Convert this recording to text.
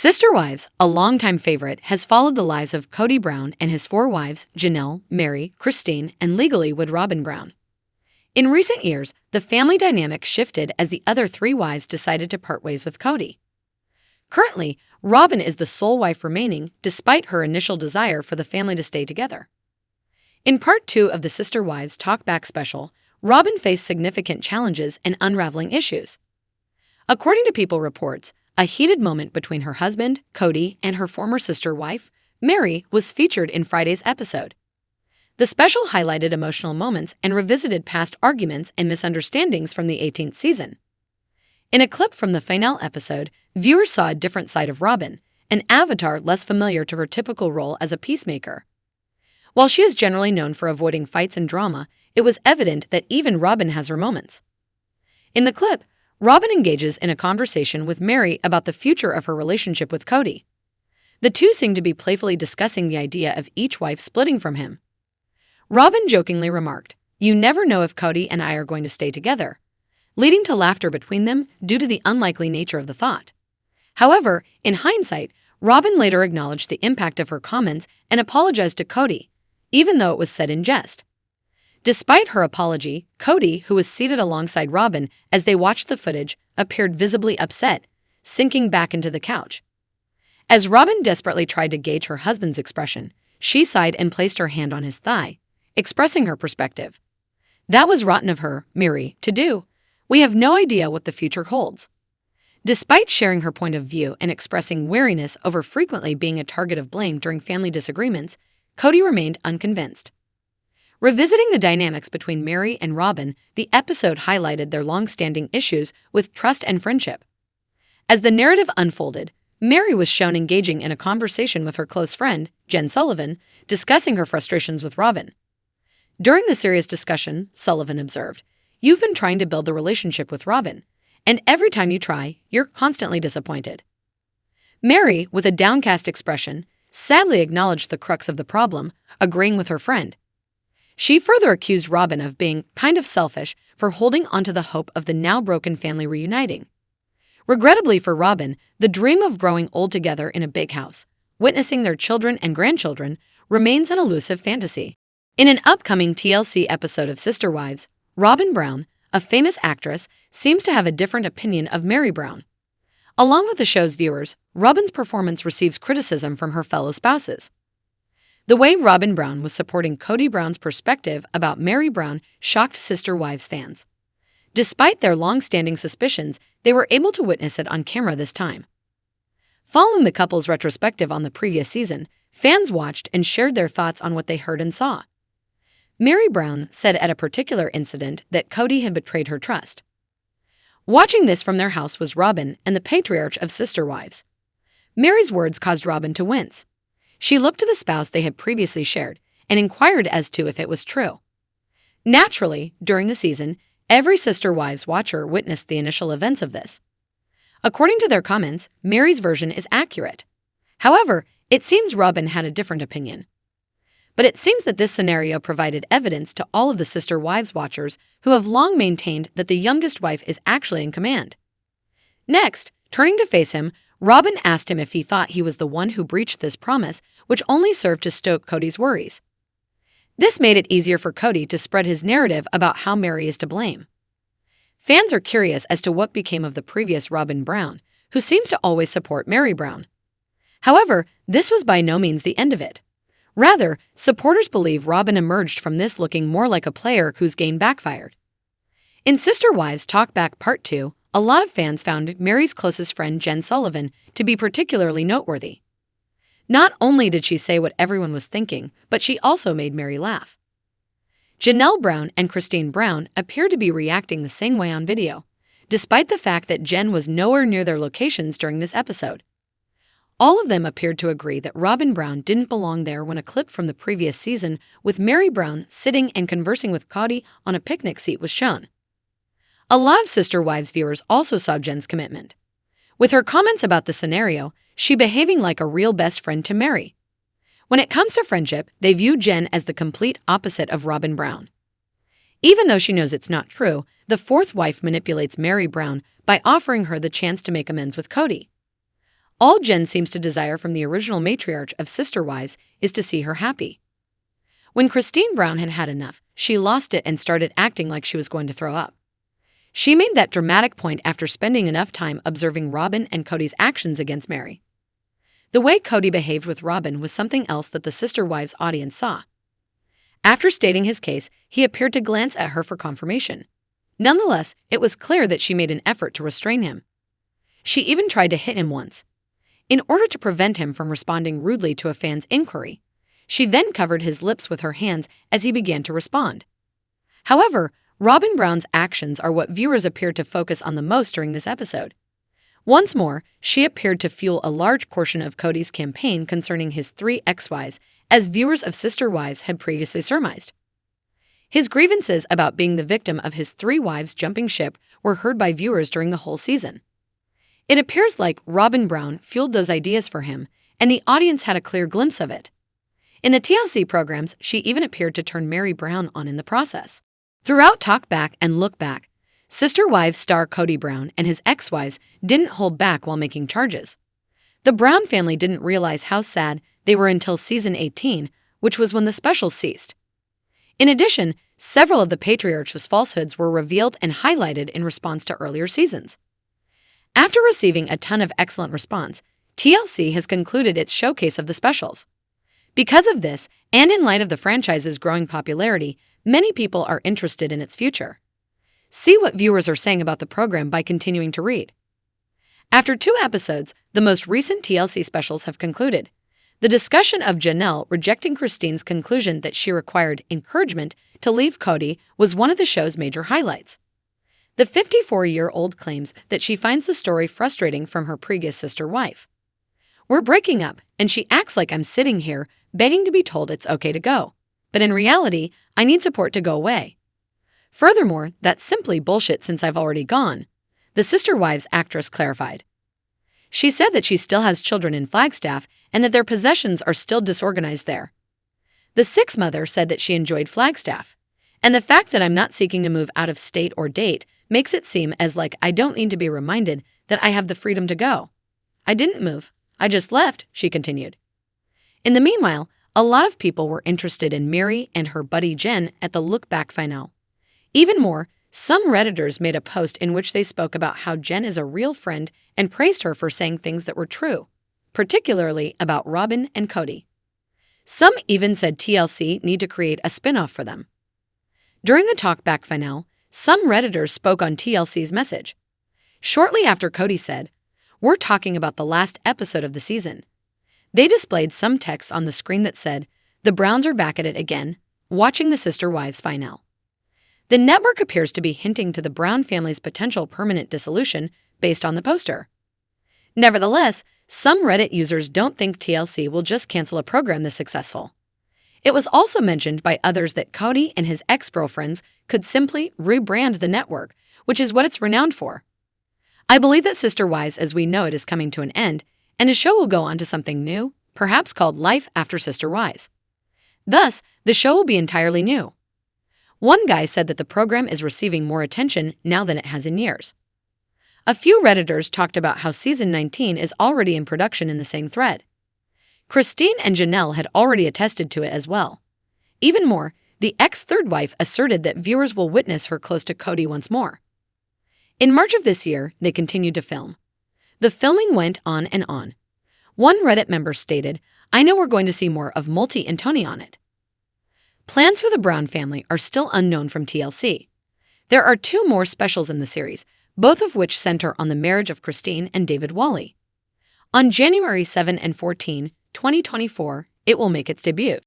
Sister Wives, a longtime favorite, has followed the lives of Kody Brown and his 4 wives, Janelle, Meri, Christine, and legally with Robyn Brown. In recent years, the family dynamic shifted as the other 3 wives decided to part ways with Kody. Currently, Robyn is the sole wife remaining, despite her initial desire for the family to stay together. In Part 2 of the Sister Wives Talk Back special, Robyn faced significant challenges and unraveling issues. According to People Reports, a heated moment between her husband, Kody, and her former sister wife, Meri, was featured in Friday's episode. The special highlighted emotional moments and revisited past arguments and misunderstandings from the 18th season. In a clip from the finale episode, viewers saw a different side of Robyn, an avatar less familiar to her typical role as a peacemaker. While she is generally known for avoiding fights and drama, it was evident that even Robyn has her moments. In the clip, Robyn engages in a conversation with Meri about the future of her relationship with Kody. The two seem to be playfully discussing the idea of each wife splitting from him. Robyn jokingly remarked, "You never know if Kody and I are going to stay together," leading to laughter between them due to the unlikely nature of the thought. However, in hindsight, Robyn later acknowledged the impact of her comments and apologized to Kody, even though it was said in jest. Despite her apology, Kody, who was seated alongside Robyn as they watched the footage, appeared visibly upset, sinking back into the couch. As Robyn desperately tried to gauge her husband's expression, she sighed and placed her hand on his thigh, expressing her perspective. "That was rotten of her, Meri, to do. We have no idea what the future holds." Despite sharing her point of view and expressing wariness over frequently being a target of blame during family disagreements, Kody remained unconvinced. Revisiting the dynamics between Meri and Robyn, the episode highlighted their long-standing issues with trust and friendship. As the narrative unfolded, Meri was shown engaging in a conversation with her close friend, Jen Sullivan, discussing her frustrations with Robyn. During the serious discussion, Sullivan observed, "You've been trying to build a relationship with Robyn, and every time you try, you're constantly disappointed." Meri, with a downcast expression, sadly acknowledged the crux of the problem, agreeing with her friend. She further accused Robyn of being kind of selfish for holding onto the hope of the now-broken family reuniting. Regrettably for Robyn, the dream of growing old together in a big house, witnessing their children and grandchildren, remains an elusive fantasy. In an upcoming TLC episode of Sister Wives, Robyn Brown, a famous actress, seems to have a different opinion of Meri Brown. Along with the show's viewers, Robyn's performance receives criticism from her fellow spouses. The way Robyn Brown was supporting Kody Brown's perspective about Meri Brown shocked Sister Wives fans. Despite their long-standing suspicions, they were able to witness it on camera this time. Following the couple's retrospective on the previous season, fans watched and shared their thoughts on what they heard and saw. Meri Brown said at a particular incident that Kody had betrayed her trust. Watching this from their house was Robyn and the patriarch of Sister Wives. Meri's words caused Robyn to wince. She looked to the spouse they had previously shared and inquired as to if it was true. Naturally, during the season, every Sister Wives watcher witnessed the initial events of this. According to their comments, Meri's version is accurate. However, it seems Robyn had a different opinion. But it seems that this scenario provided evidence to all of the Sister Wives watchers who have long maintained that the youngest wife is actually in command. Next, turning to face him, Robyn asked him if he thought he was the one who breached this promise, which only served to stoke Kody's worries. This made it easier for Kody to spread his narrative about how Meri is to blame. Fans are curious as to what became of the previous Robyn Brown, who seems to always support Meri Brown. However, this was by no means the end of it. Rather, supporters believe Robyn emerged from this looking more like a player whose game backfired. In Sister Wives Talk Back Part 2, a lot of fans found Meri's closest friend Jen Sullivan to be particularly noteworthy. Not only did she say what everyone was thinking, but she also made Meri laugh. Janelle Brown and Christine Brown appeared to be reacting the same way on video, despite the fact that Jen was nowhere near their locations during this episode. All of them appeared to agree that Robyn Brown didn't belong there when a clip from the previous season with Meri Brown sitting and conversing with Kody on a picnic seat was shown. A lot of Sister Wives viewers also saw Jen's commitment. With her comments about the scenario, she behaving like a real best friend to Meri. When it comes to friendship, they view Jen as the complete opposite of Robyn Brown. Even though she knows it's not true, the 4th wife manipulates Meri Brown by offering her the chance to make amends with Kody. All Jen seems to desire from the original matriarch of Sister Wives is to see her happy. When Christine Brown had had enough, she lost it and started acting like she was going to throw up. She made that dramatic point after spending enough time observing Robyn and Kody's actions against Meri. The way Kody behaved with Robyn was something else that the Sister Wives audience saw. After stating his case, he appeared to glance at her for confirmation. Nonetheless, it was clear that she made an effort to restrain him. She even tried to hit him once. In order to prevent him from responding rudely to a fan's inquiry, she then covered his lips with her hands as he began to respond. However, Robyn Brown's actions are what viewers appeared to focus on the most during this episode. Once more, she appeared to fuel a large portion of Kody's campaign concerning his 3 ex-wives, as viewers of Sister Wives had previously surmised. His grievances about being the victim of his 3 wives jumping ship were heard by viewers during the whole season. It appears like Robyn Brown fueled those ideas for him, and the audience had a clear glimpse of it. In the TLC programs, she even appeared to turn Meri Brown on in the process. Throughout Talk Back and Look Back, Sister Wives star Kody Brown and his ex-wives didn't hold back while making charges. The Brown family didn't realize how sad they were until season 18, which was when the specials ceased. In addition, several of the patriarch's falsehoods were revealed and highlighted in response to earlier seasons. After receiving a ton of excellent response, TLC has concluded its showcase of the specials. Because of this, and in light of the franchise's growing popularity, many people are interested in its future. See what viewers are saying about the program by continuing to read. After 2 episodes, the most recent TLC specials have concluded. The discussion of Janelle rejecting Christine's conclusion that she required encouragement to leave Kody was one of the show's major highlights. The 54-year-old claims that she finds the story frustrating from her previous sister wife. "We're breaking up, and she acts like I'm sitting here begging to be told it's okay to go. But in reality, I need support to go away. Furthermore, that's simply bullshit since I've already gone," the Sister Wives actress clarified. She said that she still has children in Flagstaff and that their possessions are still disorganized there. The Six mother said that she enjoyed Flagstaff, and the fact that I'm not seeking to move out of state or date makes it seem as like I don't need to be reminded that I have the freedom to go. I didn't move. I just left, she continued. In the meanwhile, a lot of people were interested in Meri and her buddy Jen at the Look Back finale. Even more, some Redditors made a post in which they spoke about how Jen is a real friend and praised her for saying things that were true, particularly about Robyn and Kody. Some even said TLC need to create a spin-off for them. During the Talk Back finale, some Redditors spoke on TLC's message. Shortly after Kody said, "We're talking about the last episode of the season," they displayed some text on the screen that said, "The Browns are back at it again, watching the Sister Wives finale." The network appears to be hinting to the Brown family's potential permanent dissolution based on the poster. Nevertheless, some Reddit users don't think TLC will just cancel a program this successful. It was also mentioned by others that Kody and his ex-girlfriends could simply rebrand the network, which is what it's renowned for. I believe that Sister Wives as we know it is coming to an end, and the show will go on to something new, perhaps called Life After Sister Wives. Thus, the show will be entirely new. One guy said that the program is receiving more attention now than it has in years. A few Redditors talked about how Season 19 is already in production in the same thread. Christine and Janelle had already attested to it as well. Even more, the ex-third wife asserted that viewers will witness her close to Kody once more. In March of this year, they continued to film. The filming went on and on. One Reddit member stated, "I know we're going to see more of Multi and Tony on it." Plans for the Brown family are still unknown from TLC. There are 2 more specials in the series, both of which center on the marriage of Christine and David Wally. On January 7 and 14, 2024, it will make its debut.